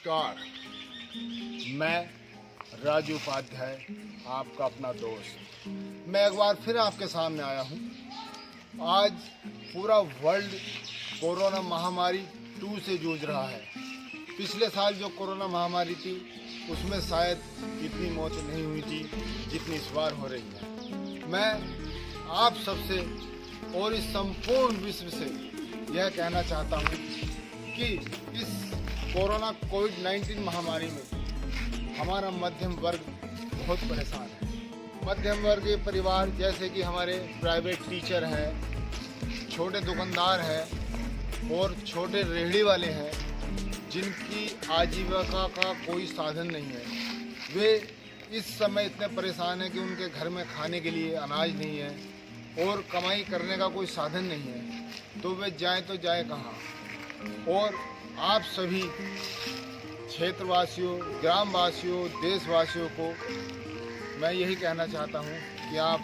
नमस्कार, मैं राजू उपाध्याय, आपका अपना दोस्त। मैं एक बार फिर आपके सामने आया हूँ। आज पूरा वर्ल्ड कोरोना महामारी 2 से जूझ रहा है। पिछले साल जो कोरोना महामारी थी उसमें शायद इतनी मौतें नहीं हुई थी जितनी इस बार हो रही है। मैं आप सबसे और इस संपूर्ण विश्व से यह कहना चाहता हूँ कि इस कोरोना कोविड-19 महामारी में हमारा मध्यम वर्ग बहुत परेशान है। मध्यम वर्ग के परिवार जैसे कि हमारे प्राइवेट टीचर हैं, छोटे दुकानदार हैं और छोटे रेहड़ी वाले हैं जिनकी आजीविका का कोई साधन नहीं है। वे इस समय इतने परेशान हैं कि उनके घर में खाने के लिए अनाज नहीं है और कमाई करने का कोई साधन नहीं है, तो वे जाएं तो जाएं कहाँ। और आप सभी क्षेत्रवासियों, ग्रामवासियों, देशवासियों को मैं यही कहना चाहता हूँ कि आप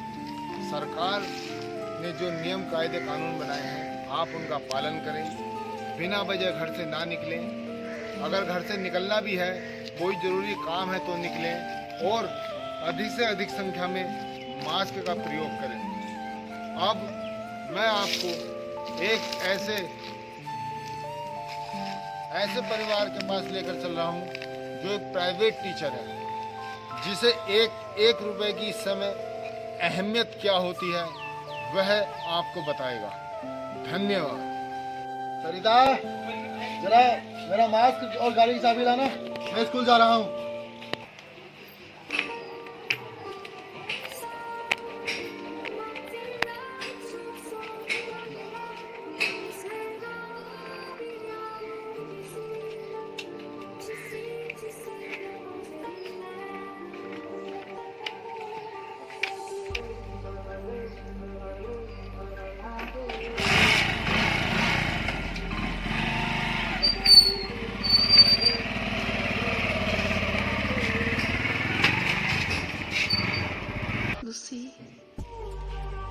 सरकार ने जो नियम कायदे कानून बनाए हैं आप उनका पालन करें। बिना वजह घर से ना निकलें। अगर घर से निकलना भी है, कोई ज़रूरी काम है तो निकलें और अधिक से अधिक संख्या में मास्क का प्रयोग करें। अब मैं आपको एक ऐसे परिवार के पास लेकर चल रहा हूँ जो एक प्राइवेट टीचर है, जिसे एक रुपए की इस समय अहमियत क्या होती है वह आपको बताएगा। धन्यवाद। सरिता, जरा मेरा मास्क और गाड़ी की चाबी लाना, मैं स्कूल जा रहा हूँ।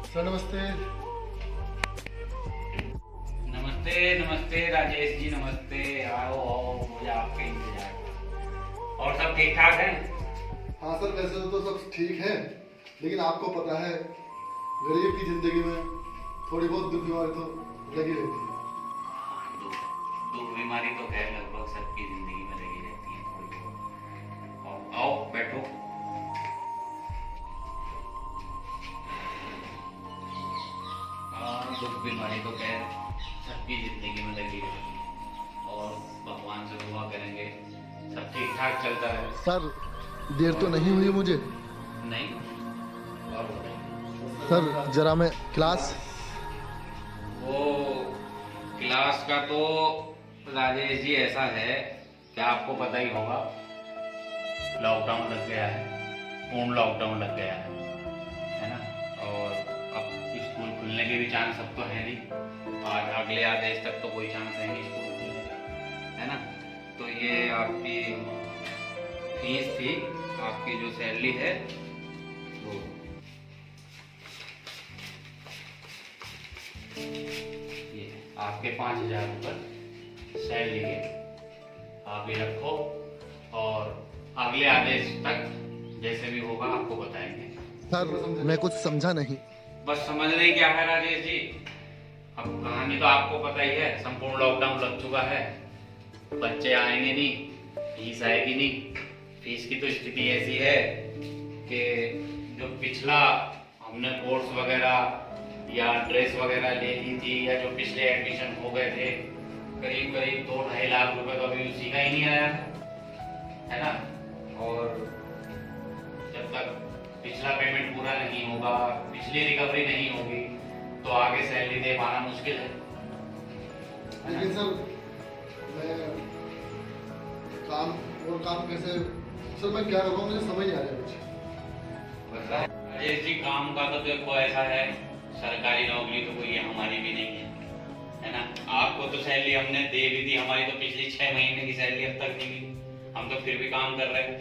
सर नमस्ते। नमस्ते राजेश जी, नमस्ते। आओ मुझे आपके इंतजार। और सब ठीक ठाक है? हाँ सर, वैसे तो सब ठीक है, लेकिन आपको पता है गरीब की जिंदगी में थोड़ी बहुत दुख बीमारी तो लगी रहती है। दुख बीमारी तो खैर लगभग सबकी जिंदगी में लगी रहती है थोड़ी बहुत। आओ बैठो। दुख बीमारी तो खैर सबकी जिंदगी में लगी रहती है और भगवान से दुआ करेंगे सब ठीक ठाक चलता रहे। सर देर तो नहीं हुई मुझे? नहीं। और बताइए सर जरा मैं क्लास का तो राजेश जी ऐसा है कि आपको पता ही होगा, लॉकडाउन लग गया है, पूर्ण लॉकडाउन लग गया है ना। और अब स्कूल खुलने के भी चांस अब तो है नहीं। आज अगले आदेश तक तो कोई चांस है नहीं स्कूल खुलने का, है ना। तो ये आपकी फीस थी, आपकी जो सैलरी है वो ये आपके 5,000 रुपये सैलरी के आप ये रखो और अगले आदेश तक जैसे भी होगा आपको बताएंगे। सर मैं कुछ समझा नहीं। बस समझने क्या है राजेश जी, अब कहानी तो आपको पता ही है। संपूर्ण लॉकडाउन लग चुका है, बच्चे आएंगे नहीं, फीस आएगी नहीं। फीस की तो स्थिति ऐसी है कि जो पिछला हमने कोर्स वगैरह या ड्रेस वगैरह ले ली थी या जो पिछले एडमिशन हो गए थे, करीब 2-2.5 लाख रुपए तो अभी उसी का ही नहीं आया है ना। और जब तक पिछला पेमेंट पूरा नहीं होगा, पिछली रिकवरी नहीं होगी, तो आगे सैलरी दे पाना मुश्किल है। लेकिन सर मैं काम कैसे, सर मैं क्या करूँ, मुझे समझ नहीं आ रहा कुछ। राजेश जी काम का तो देखो ऐसा है, सरकारी नौकरी तो कोई हमारी भी नहीं है ना। आपको तो सैलरी हमने दे भी दी, हमारी तो पिछली 6 महीने की सैलरी अब तक नहीं मिली, हम तो फिर भी काम कर रहे हैं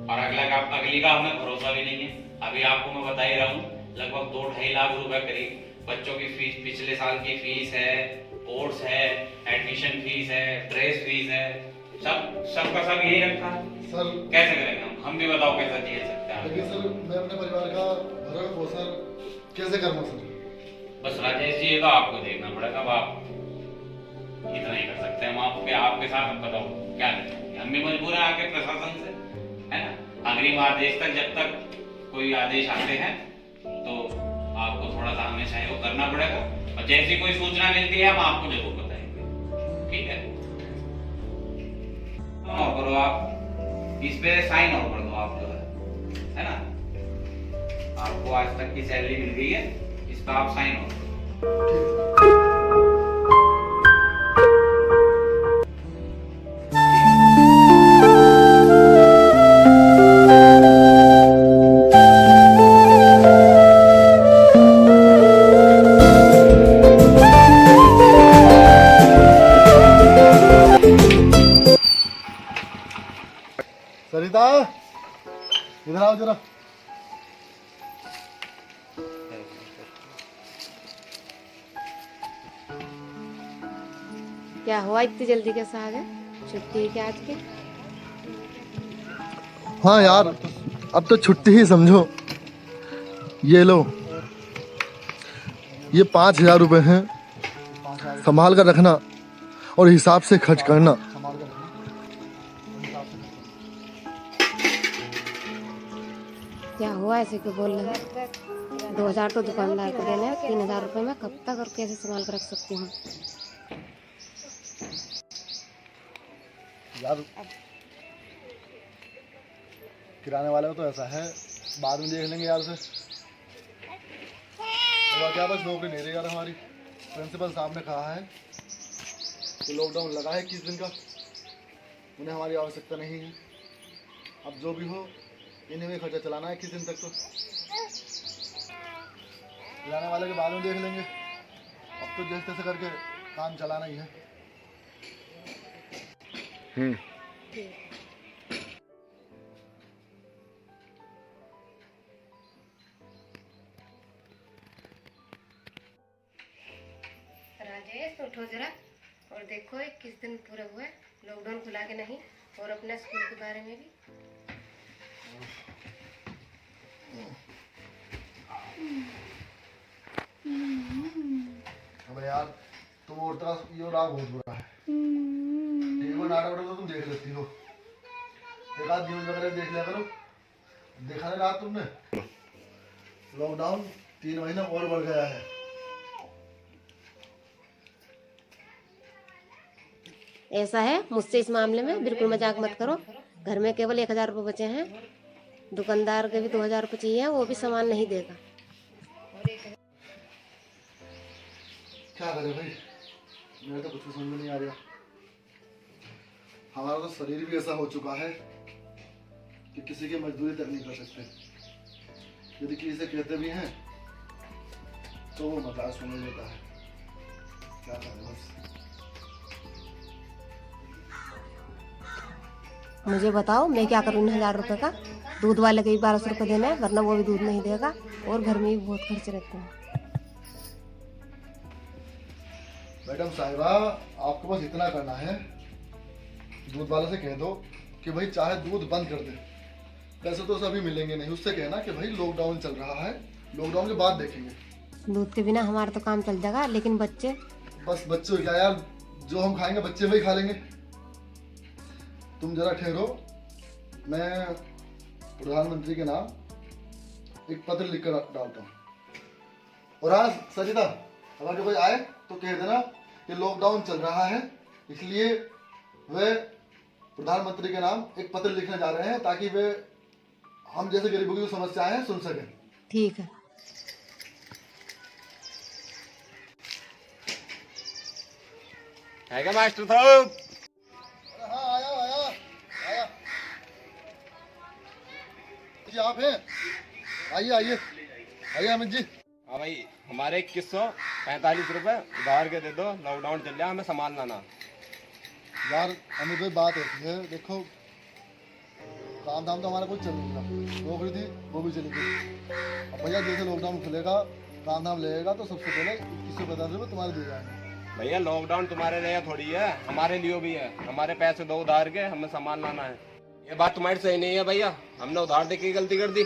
और अगली का हमें भरोसा भी नहीं है। अभी आपको मैं बता ही रहा हूँ, लगभग 2-2.5 लाख रुपए करीब बच्चों की फीस, पिछले साल की फीस है, कोर्स है, एडमिशन फीस है, ड्रेस फीस है, सबका सब यही रखा है। सर कैसे करेंगे हम भी बताओ कैसा जी सकते हैं। लेकिन सर मैं अपने परिवार का भरण पोषण कैसे करूँ सर? बस राजेश जी ये तो आपको देखना पड़ेगा। अब आप इतना ही कर सकते हैं हम आपके साथ। अब बताओ क्या करें, हम भी मजबूर हैं आके प्रशासन से, है ना। अग्रिम आदेश तक जब तक कोई आदेश आते हैं तो आपको थोड़ा सा हमें सहयोग करना पड़ेगा, और जैसी कोई सूचना मिलती है हम आपको जरूर बताएंगे, ठीक है। और करो आप इस पे साइन और कर दो आप, जो है ना। आपको आज तक की सैलरी मिल गई है, इस पर आप साइन और करो। सरिता इधर आओ जरा। क्या हुआ इतनी जल्दी कैसे आ गए? छुट्टी है क्या आज की? हाँ यार, अब तो छुट्टी ही समझो। ये लो, ये 5,000 रुपए हैं, संभाल कर रखना और हिसाब से खर्च करना। क्या हुआ ऐसे क्यों बोल रहे हैं? 2,000 तो दुकानदार को देना है, 3,000 रुपये मैं कब तक और कैसे संभाल कर रख सकती हूँ? यार किराने वाले को तो ऐसा है, बाद में देख लेंगे यार से। तो क्या बस नौकरी नहीं रही यार हमारी। प्रिंसिपल साहब ने कहा है कि लॉकडाउन लगा है 21 दिन का, उन्हें हमारी आवश्यकता नहीं है। अब जो भी हो इन्हें भी खर्चा चलाना है 21 दिन तक। तो किराने वाले के बाद में देख लेंगे, अब तो जैसे तैसे करके काम चलाना ही है। राजेश उठो जरा और देखो 21 दिन पूरे हुए, लॉकडाउन खुला के नहीं, और अपने स्कूल के बारे में भी। अबे यार तुम और तरह ये राग बहुत बुरा है। टीवी नाटक तो तुम देख लेती हो, एक आध न्यूज वगैरह देख लिया करो। देखा नहीं रात तुमने? लॉकडाउन 3 महीने और बढ़ गया है। ऐसा है, मुझसे इस मामले में बिल्कुल मजाक मत करो। घर में केवल 1,000 रुपये बचे हैं, दुकानदार के भी 2,000 रुपये चाहिए, वो भी सामान नहीं देगा। क्या करे भाई, मेरे तो कुछ भी समझ में नहीं आ रहा। हमारा तो शरीर भी ऐसा हो चुका है कि किसी की मजदूरी तक नहीं कर सकते। यदि किसी से कहते भी हैं तो वो मजाक समझ लेता है। क्या करें बस। मुझे बताओ मैं क्या करूँ 1,000 रुपये का? दूध वाले के भी 1,200 रुपये देना है, वरना वो भी दूध नहीं देगा, और घर में भी बहुत खर्च रहते हैं। मैडम साहिबा, आपको बस इतना करना है, दूध वाले से कह दो कि भाई चाहे दूध बंद कर दे, पैसे तो सभी मिलेंगे नहीं। उससे कहना कि भाई लॉकडाउन चल रहा है, लॉकडाउन के बाद देखेंगे। दूध के बिना हमारा तो काम चल जाएगा, लेकिन बच्चे? बस बच्चों क्या यार, जो हम खाएंगे बच्चे वही खा लेंगे। तुम जरा ठहरो, मैं प्रधानमंत्री के नाम एक पत्र लिखकर डालता हूँ। और हाँ सरिता, अगर जो कोई आए तो कह देना कि लॉकडाउन चल रहा है, इसलिए वे प्रधानमंत्री के नाम एक पत्र लिखने जा रहे हैं, ताकि वे हम जैसे गरीबों की जो समस्याएं हैं सुन सकें। ठीक है। है क्या मास्टर साहब? हाँ आया आया आया जी, आप हैं? आइए आइए आइए अमित जी। हाँ भाई, हमारे 2145 रुपए उधार के दे दो, लॉकडाउन चल रहा, हमें सामान लाना। यार अमित भाई बात ऐसी है, देखो काम धाम तो हमारा कुछ चल नहीं रहा, नौकरी थी वो भी चली गई। अब भैया जैसे लॉकडाउन खुलेगा, काम धाम लगेगा तो सबसे पहले 2150 रुपये तुम्हारे दिए जाएंगे। भैया लॉकडाउन तुम्हारे लिए थोड़ी है, हमारे लिए भी है। हमारे पैसे दो उधार के, हमें सामान लाना है। ये बात तुम्हारी सही नहीं है भैया, हमने उधार दे के गलती कर दी।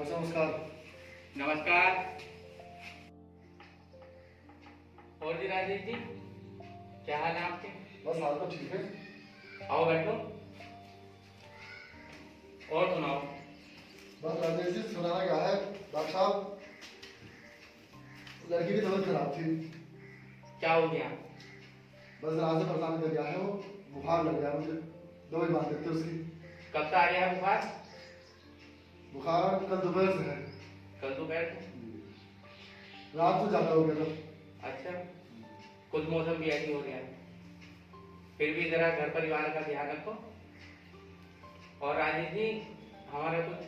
नमस्कार। नमस्कार। और जी राजेश जी, क्या हाल है आपके? बस हाल तो ठीक है। आओ बैठो। और सुनाओ। बस राजेश जी सुनाना क्या है, डॉक्टर साहब लड़की की तबीयत खराब थी। क्या हो गया? बस रात से परेशान कर गया है वो, बुखार लग गया मुझे। दवाई बांध देते उसकी। कब से आ गया है बुखार? बुखार कल दोपहर से है। कल दोपहर को? रात को ज्यादा हो गया था। अच्छा, कुछ मौसम भी ऐसी हो गया है। फिर भी जरा घर परिवार का ध्यान रखो। और राजेश जी, हमारा कुछ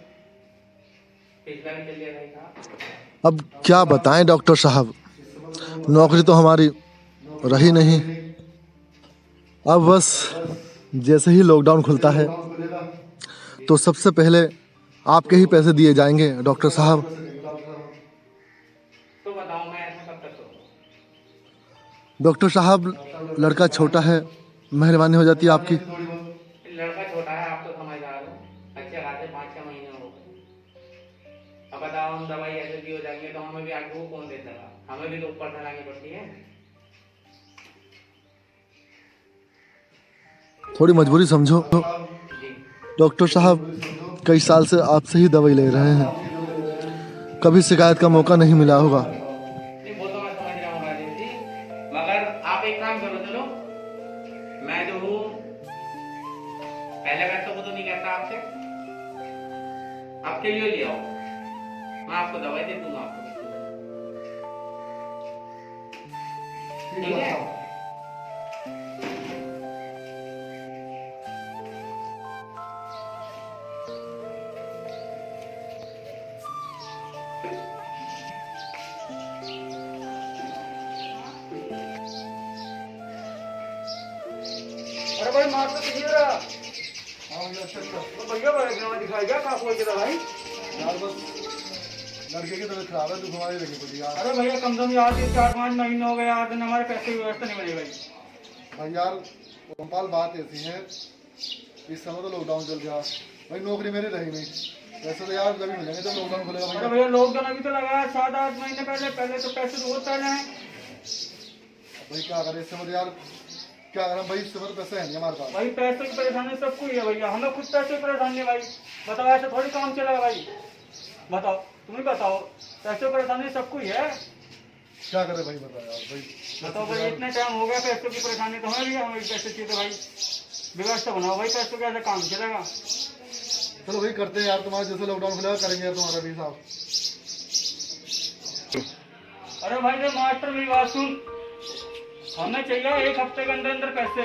पिछला भी चल गया था। अब क्या बताएं डॉक्टर साहब, नौकरी तो हमारी रही नहीं। अब बस जैसे ही लॉकडाउन खुलता है तो सबसे पहले आपके ही पैसे दिए जाएंगे डॉक्टर साहब। तो बताओ मैं ऐसा कब तक करूँ? डॉक्टर साहब लड़का छोटा है, मेहरबानी हो जाती है आपकी। लड़का छोटा है, आप तो समझदार हो। अच्छे खासे 5-6 महीने हो गए। अब बताओ, हम दवाई ऐसे भी हो जाएंगे तो हमें भी आगे वो कौन देता है? हमें भी तो ऊपर से लानी पड़ती है। थोड़ी मजबूरी समझो। जी। डॉक्टर साहब कई साल से आपसे ही दवाई ले रहे हैं, कभी शिकायत का मौका नहीं मिला होगा। नहीं, वो तो मैं समझ रहा हूँ राजेश जी, मगर आप एक काम करो, चलो मैं जो हूँ पहले वैसे वो तो नहीं कहता आपसे, आपके लिए ले आओ, मैं आपको दवाई दे दूंगा आपको। ठीक है? अरे भाई मार तो किसी रहा। तो भैया भाई दिखाई क्या कहाँ पहुंच रहा भाई? यार बस लड़के की तबीयत खराब है, तो घुमाई लगी पड़ी यार। अरे भैया कम से कम यार 4-5 महीने हो गए, 8 दिन हमारे पैसे की व्यवस्था नहीं बनी भाई। भाई यार गोपाल बात ऐसी है, इस समय तो लॉकडाउन चल गया भाई, नौकरी मेरी रही नहीं। वैसे तो यार जब मिलेंगे जब लॉकडाउन खुलेगा अरे भैया। भैया लॉकडाउन अभी तो लगा है 7-8 महीने पहले तो पैसे तो बहुत पहले हैं। भाई क्या करें इस समय तो यार, क्या करें भाई, इस समय तो पैसे है नहीं हमारे पास। भाई पैसे की परेशानी सबको ही है भैया, हमें खुद पैसे की परेशानी है भाई। बताओ ऐसे थोड़ी काम चलेगा भाई? बताओ, तुम ही बताओ, पैसे की परेशानी सबको ही है। क्या करे भाई, बताओ यार भाई। बताओ भाई, इतने टाइम हो गया पैसों की परेशानी तो हमें भी, हमें भी पैसे चाहिए तो भाई व्यवस्था बनाओ भाई, पैसों का ऐसा काम चलेगा। चलो भाई करते हैं यार, तुम्हारा जैसे लॉकडाउन खुलेगा करेंगे यार तुम्हारा भी साहब। अरे भाई जो मास्टर मेरी बात सुन, हमें चाहिए 1 हफ्ते के अंदर अंदर पैसे।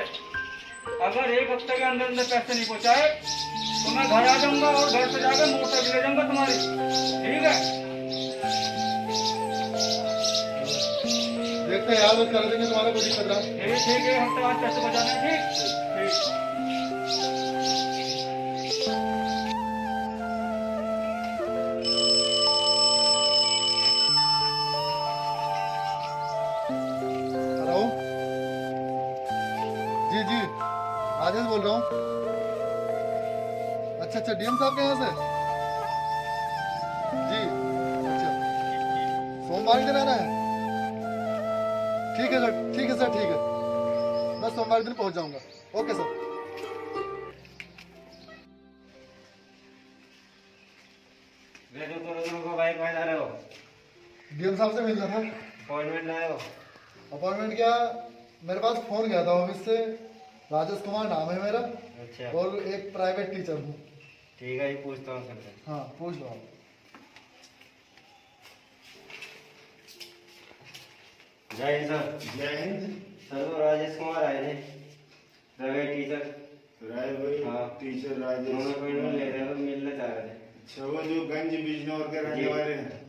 अगर 1 हफ्ते के अंदर अंदर पैसे नहीं पहुंचाए तो मैं घर आ जाऊंगा और घर से जाकर मोटर ले जाऊंगा तुम्हारी। ठीक है? देखते हैं यार, बस कर देंगे तुम्हारा, कोई दिक्कत नहीं। ठीक है, 1 हफ्ते बाद पैसे बचाना है। ठीक ठीक। हेलो जी जी, राजेश बोल रहा हूँ। अच्छा डीएम साहब के यहाँ से जी। अच्छा सोमवार के दिन आना है? ठीक है सर, ठीक है सर, ठीक है, मैं सोमवार के दिन पहुँच जाऊँगा। Okay sir. भाई कहाँ जा रहे हो? डीएम साहब से मिलना था। अपॉइंटमेंट लाए हो? अपॉइंटमेंट क्या, मेरे पास फोन गया था ऑफिस से। राजेश कुमार नाम है मेरा, अच्छा और एक प्राइवेट टीचर हूँ। ठीक है, ये पूछता हूँ सर। हाँ पूछ लो आप। जय हिंद सर। जय हिंद। सर वो राजेश कुमार आए थे, प्राइवेट टीचर। राय भाई, हाँ। टीचर उन्होंने राजेश अपॉइंटमेंट ले रहे थे, मिलना चाह रहे थे। अच्छा, वो जो गंज बिजनौर के रहने वाले हैं,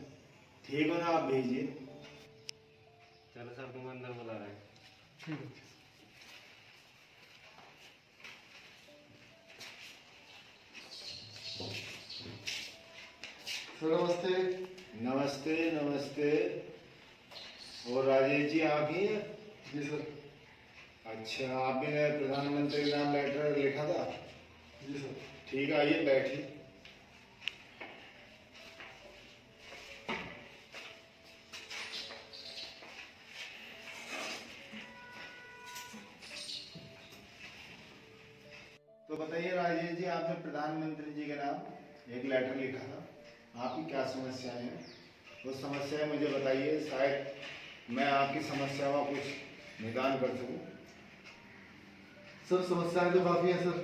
ठीक हो ना, आप भेजिए। चलो सर, तुम अंदर बुला रहे हैं। सर नमस्ते। नमस्ते नमस्ते। और राजेश जी आप ही हैं? जी सर। अच्छा, आपने प्रधानमंत्री के नाम लेटर लिखा था? जी सर। ठीक है, आइए बैठिए। तो बताइए राजेश जी, आपने प्रधानमंत्री जी के नाम एक लेटर लिखा था, आपकी क्या समस्याएं हैं? वो समस्याएं मुझे बताइए, शायद मैं आपकी समस्या का कुछ निदान कर सकूं। सर समस्याएं तो काफ़ी हैं सर।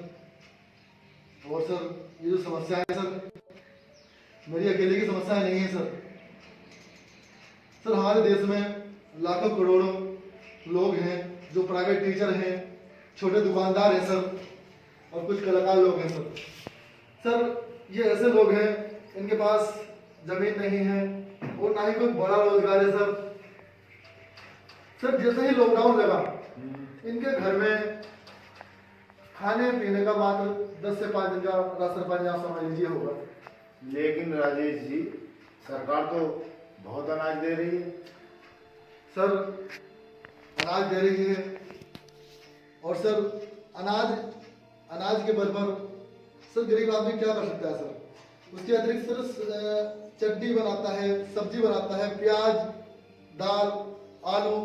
और सर ये जो समस्या है सर, मेरी अकेले की समस्या नहीं है सर। सर हमारे देश में लाखों करोड़ों लोग हैं जो प्राइवेट टीचर हैं, छोटे दुकानदार हैं सर, और कुछ कलाकार लोग हैं सर। सर ये ऐसे लोग हैं, इनके पास जमीन नहीं है और ना ही कोई बड़ा रोजगार है सर। सर जैसे ही लॉकडाउन लगा, इनके घर में खाने पीने का मात्र 10 से 5 दिन का राशन पानी आप समझ लीजिए होगा। लेकिन राजेश जी, सरकार तो बहुत अनाज दे रही है। सर अनाज दे रही है, और सर अनाज के बल पर सर गरीब आदमी क्या कर सकता है सर? उसके अतिरिक्त सर चटनी बनाता है, सब्जी बनाता है, प्याज, दाल, आलू,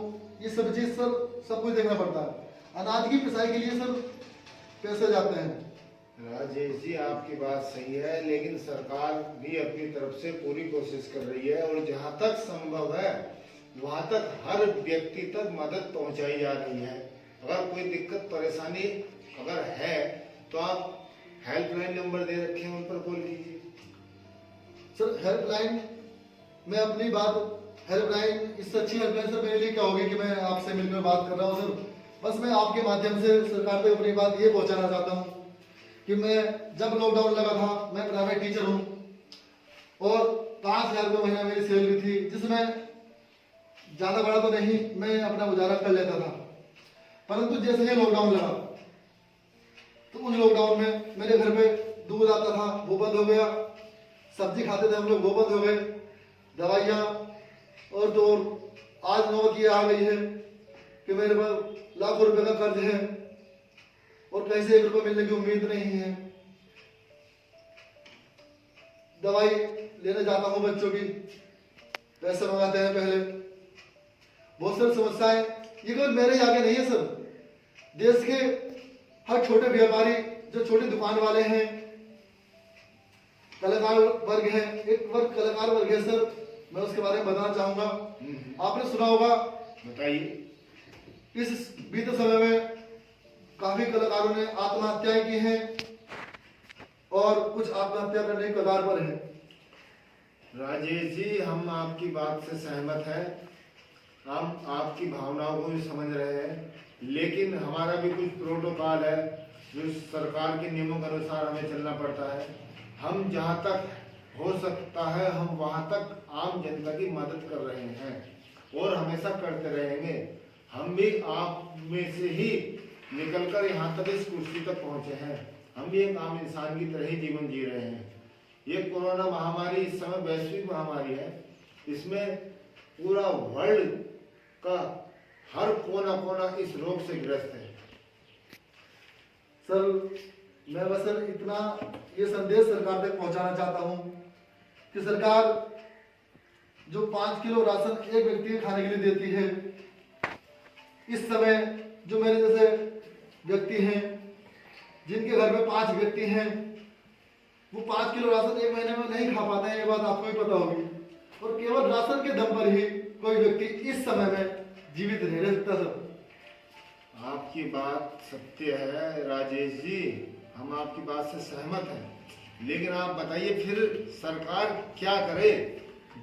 ये सब चीज सर सब कुछ देखना पड़ता है। अनाज की पिसाई के लिए सर पैसे जाते हैं। राजेश जी आपकी बात सही है, लेकिन सरकार भी अपनी तरफ से पूरी कोशिश कर रही है, और जहां तक संभव है वहां तक हर व्यक्ति तक मदद पहुंचाई जा रही है। अगर कोई दिक्कत परेशानी अगर है तो आप हेल्पलाइन नंबर दे रखे हैं, उन पर कॉल कीजिए। सर हेल्पलाइन में अपनी बात, हेल्पलाइन इससे अच्छी हेल्पलाइन सर मेरे लिए क्या होगी कि मैं आपसे मिलकर बात कर रहा हूँ सर। बस मैं आपके माध्यम से सरकार तक अपनी बात ये पहुंचाना चाहता हूँ कि मैं जब लॉकडाउन लगा था, मैं प्राइवेट टीचर हूँ और 5,000 रुपये महीना मेरी सैलरी थी, जिसमें ज्यादा बड़ा तो नहीं, मैं अपना गुजारा कर लेता था। परंतु जैसे ही लॉकडाउन लगा, तो उस लॉकडाउन में मेरे घर पे दूध आता था, वो बंद हो गया। सब्जी खाते थे हम लोग, वो बंद हो गए। दवाइयाँ और तो और आज नौबत ये आ गई है कि मेरे पास लाखों रुपए का कर्ज है और कहीं से 1 रुपये मिलने की उम्मीद नहीं है। दवाई लेने जाता हूँ बच्चों की, पैसे मंगाते हैं पहले। बहुत सारी समस्याएं, ये केवल मेरे ही आगे नहीं है सर, देश के हर छोटे व्यापारी, जो छोटे दुकान वाले हैं, कलाकार वर्ग है, एक वर्ग कलाकार वर्ग है सर, मैं उसके बारे में बताना चाहूंगा। आपने सुना होगा, बताइए। इस बीते समय में काफी कलाकारों ने आत्महत्याएं की हैं और कुछ आत्महत्या करने के कगार पर हैं। राजेश जी, हम आपकी बात से सहमत हैं, हम आपकी भावनाओं को भी समझ रहे हैं, लेकिन हमारा भी कुछ प्रोटोकॉल है जो सरकार के नियमों के अनुसार हमें चलना पड़ता है। हम जहां तक हो सकता है हम वहां तक आम जनता की मदद कर रहे हैं और हमेशा करते रहेंगे। हम भी आप में से ही निकलकर यहाँ तक इस कुर्सी तक पहुंचे हैं। हम भी एक आम इंसान की तरह ही जीवन जी रहे हैं। ये कोरोना महामारी इस समय वैश्विक महामारी है, इसमें पूरा वर्ल्ड का हर कोना कोना इस रोग से ग्रस्त है। सर मैं बस सर इतना ये संदेश सरकार तक पहुंचाना चाहता हूं कि सरकार जो 5 किलो राशन एक व्यक्ति के खाने के लिए देती है, इस समय जो मेरे जैसे व्यक्ति हैं जिनके घर में 5 व्यक्ति हैं, वो 5 किलो राशन एक महीने में नहीं खा पाते हैं, ये बात आपको भी पता होगी। और केवल राशन के दम पर ही कोई व्यक्ति इस समय में जीवित नहीं रह सकता सर। आपकी बात सत्य है राजेश जी, हम आपकी बात से सहमत हैं, लेकिन आप बताइए फिर सरकार क्या करे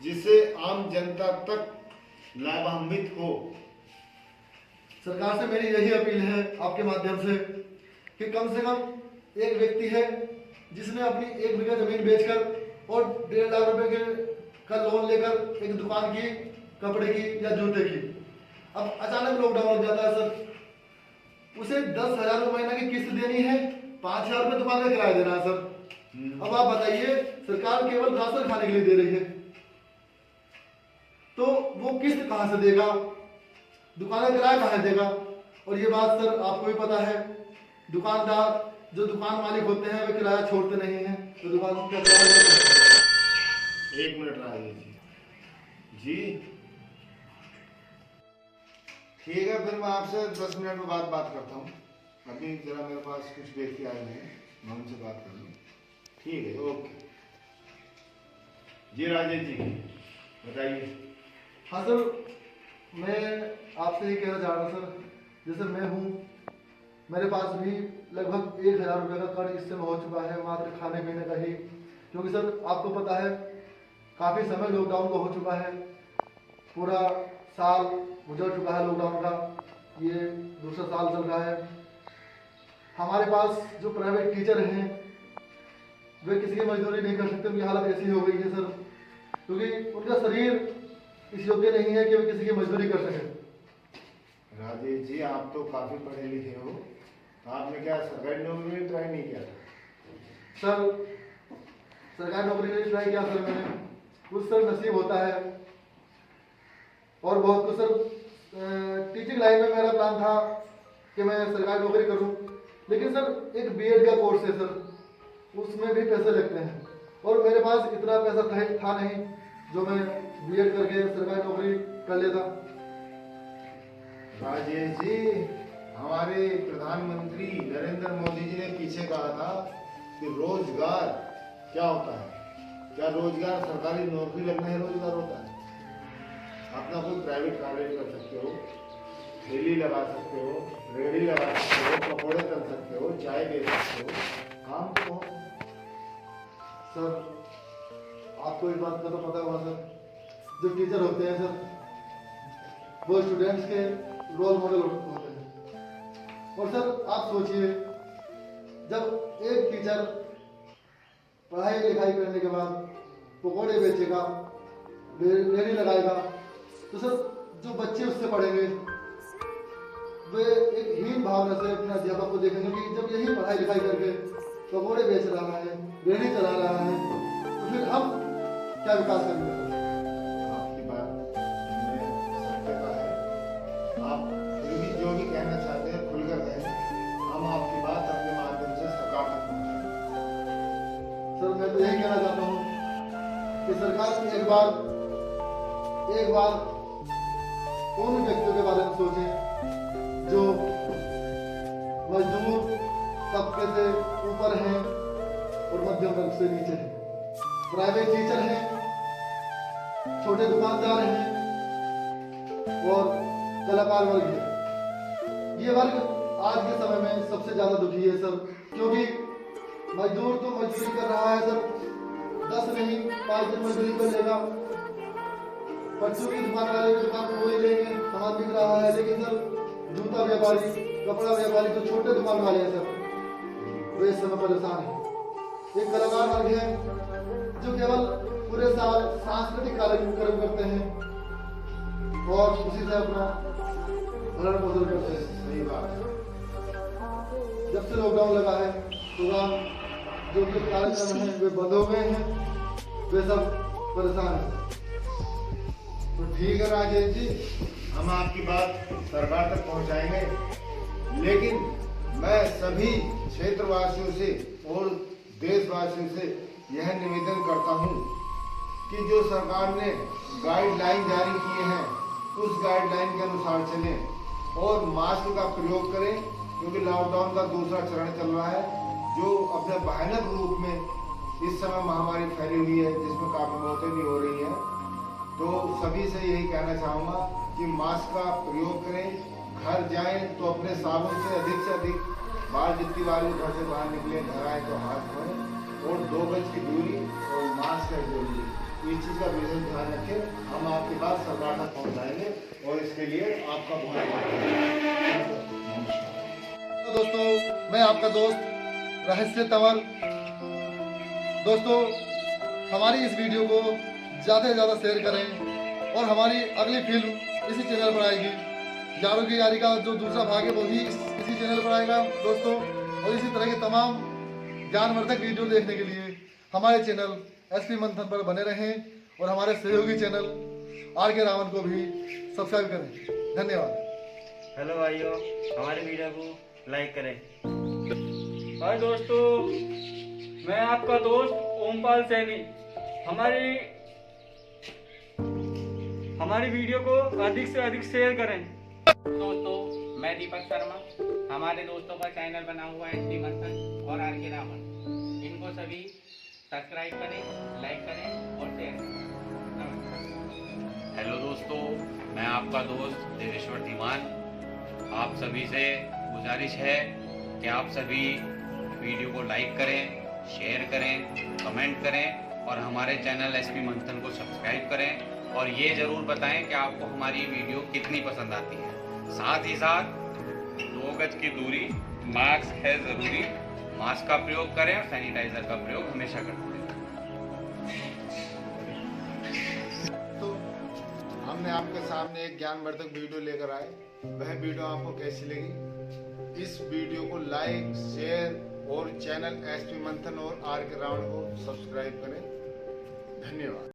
जिससे आम जनता तक लाभान्वित हो। सरकार से मेरी यही अपील है आपके माध्यम से कि कम से कम एक व्यक्ति है जिसने अपनी 1 बीघा जमीन बेचकर और 1.5 लाख रुपए के का लोन लेकर एक दुकान की, कपड़े की या जूते की। अब अचानक लॉकडाउन लग जाता है सर, उसे 10,000 रुपये महीना की किस्त देनी है, 5,000 रुपये दुकान का किराया देना है सर। अब आप बताइए, सरकार केवल राशन खाने के लिए दे रही है, तो वो किस्त कहाँ से देगा, दुकान का किराया कहाँ से देगा। और ये बात सर आपको भी पता है, दुकानदार जो दुकान मालिक होते हैं वे किराया छोड़ते नहीं हैं, तो दुकान का किराया देते हैं। 1 मिनट राजेश जी। ठीक है, फिर मैं आपसे 10 मिनट में बात करता हूँ। अभी जरा मेरे पास कुछ व्यक्ति आए हुए हैं, मैं उनसे बात कर लूँ। ठीक है, ओके जी। राजेश जी बताइए। हाँ सर, मैं आपसे ये कहना चाह रहा हूँ सर, जैसे मैं हूँ, मेरे पास भी लगभग 1,000 रुपये का कर्ज इस समय हो चुका है, मात्र खाने पीने का ही। क्योंकि सर आपको पता है काफ़ी समय लॉकडाउन का हो चुका है, पूरा साल गुजर चुका है लॉकडाउन का, ये दूसरा साल चल रहा है। हमारे पास जो प्राइवेट टीचर हैं वे किसी की मजदूरी नहीं कर सकते, उनकी हालत ऐसी हो गई है सर, क्योंकि उनका शरीर इस योग्य नहीं है कि वे किसी की मजदूरी कर सकें। राजेश जी, आप तो काफी पढ़े लिखे हो, तो आपने क्या सरकारी नौकरी में ट्राई नहीं किया? सर सरकारी नौकरी के लिए ट्राई किया सर मैंने, कुछ सर नसीब होता है और बहुत कुछ सर। टीचिंग लाइन में मेरा प्लान था कि मैं सरकारी नौकरी करूं, लेकिन सर एक बीएड का कोर्स है सर, उसमें भी पैसे लगते हैं और मेरे पास इतना पैसा था नहीं जो मैं बीएड करके सरकारी नौकरी कर लेता। राजेश जी, हमारे प्रधानमंत्री नरेंद्र मोदी जी ने पीछे कहा था कि रोजगार क्या होता है, क्या रोजगार सरकारी नौकरी लगना ही रोजगार होता है? अपना कोई प्राइवेट कार्य कर सकते हो, ठेली लगा सकते हो, रेहड़ी लगा सकते हो, पकौड़े तल सकते हो, चाय दे सकते हो, काम तो हो। सर आपको इस बात का तो पता होगा सर, जो टीचर होते हैं सर वो स्टूडेंट्स के रोल मॉडल होते हैं। और सर आप सोचिए, जब एक टीचर पढ़ाई लिखाई करने के बाद पकौड़े बेचेगा, रेहड़ी लगाएगा, तो सर जो बच्चे उससे पढ़ेंगे वे एक हीन भावना से अपने अध्यापक को देखेंगे कि जब यही पढ़ाई लिखाई करके पकौड़े बेच रहा है, रेहड़ी चला रहा है, तो फिर हम क्या विकास करेंगे? आपकी बात में सत्यता है, आप फिर भी जो भी कहना चाहते हैं खुलकर कहें, हम आपकी बात अपने माध्यम से सरकार तक पहुंचाएंगे। सर मैं तो यही कहना चाहता हूँ कि सरकार एक बार उन व्यक्तियों के बारे में सोचे जो मजदूर तबके से ऊपर हैं और मध्यम वर्ग से नीचे हैं, प्राइवेट टीचर हैं, छोटे दुकानदार हैं और कलाकार वर्ग है। ये वर्ग आज के समय में सबसे ज्यादा दुखी है सर, क्योंकि मजदूर तो मजदूरी कर रहा है सर, 10 नहीं 5 दिन मजदूरी कर लेगा, बच्चों की दुकान वाले की दुकान खोल लेंगे, सामान बिक रहा है, लेकिन सर जूता व्यापारी, कपड़ा व्यापारी, जो छोटे दुकान वाले हैं सर, वे इस समय परेशान है। एक कलाकार वर्ग है जो केवल पूरे साल सांस्कृतिक कार्यक्रम करते हैं और उसी से अपना भरण पोषण करते हैं। सही बात है। जब से लॉकडाउन लगा है, प्रोग्राम जो भी कार्यक्रम हैं वे बंद हो गए हैं, वे सब परेशान हैं। तो ठीक है राजेश जी, हम आपकी बात सरकार तक पहुंचाएंगे, लेकिन मैं सभी क्षेत्रवासियों से और देशवासियों से यह निवेदन करता हूं कि जो सरकार ने गाइडलाइन जारी किए हैं उस गाइडलाइन के अनुसार चलें और मास्क का प्रयोग करें, क्योंकि लॉकडाउन का दूसरा चरण चल रहा है जो अपने भयानक रूप में इस समय महामारी फैली हुई है, जिसमें काफी मौतें भी हो रही हैं। तो सभी से यही कहना चाहूँगा कि मास्क का प्रयोग करें, घर जाएं तो अपने साबुन से अधिक बाहर जितनी बार भी घर से बाहर निकले, घर आए तो हाथ धोएं और 2 गज की दूरी और मास्क है जरूरी, इस चीज़ का विशेष ध्यान रखें। हम आपकी बात सरकार तक पहुँचाएंगे और इसके लिए आपका बहुत तो दोस्तों, मैं आपका दोस्त रहस्य तंवर। दोस्तों, हमारी इस वीडियो को ज़्यादा से ज़्यादा शेयर करें और हमारी अगली फिल्म इसी चैनल पर आएगी। यारों की यारी का जो दूसरा भाग है वो भी इसी चैनल पर आएगा दोस्तों। और इसी तरह के तमाम ज्ञानवर्धक वीडियो देखने के लिए हमारे चैनल एसपी मंथन पर बने रहें और हमारे सहयोगी चैनल RK रावण को भी सब्सक्राइब करें। धन्यवाद। हेलो भाइयों, हमारे वीडियो को लाइक करें। हाय दोस्तों, मैं आपका दोस्त ओमपाल सैनी। हमारी वीडियो को अधिक से अधिक शेयर करें। दोस्तों, मैं दीपक शर्मा। हमारे दोस्तों का चैनल बना हुआ है एसपी मंथन और RK रावण। इनको सभी सब्सक्राइब करें, लाइक करें और शेयर करें। हेलो दोस्तों, मैं आपका दोस्त देवेश्वर धीमान। आप सभी से गुजारिश है कि आप सभी वीडियो को लाइक करें, शेयर करें, कमेंट करें और हमारे चैनल एसपी मंथन को सब्सक्राइब करें और ये ज़रूर बताएं कि आपको हमारी वीडियो कितनी पसंद आती है। साथ ही साथ 2 गज की दूरी, मास्क है ज़रूरी, मास्क का प्रयोग करें और सैनिटाइजर का प्रयोग हमेशा करते रहें। तो हमने आपके सामने एक ज्ञानवर्धक वीडियो लेकर आए। वह वीडियो आपको कैसी लगी? इस वीडियो को लाइक, शेयर और चैनल एसपी मंथन और RK रावण को सब्सक्राइब करें। धन्यवाद।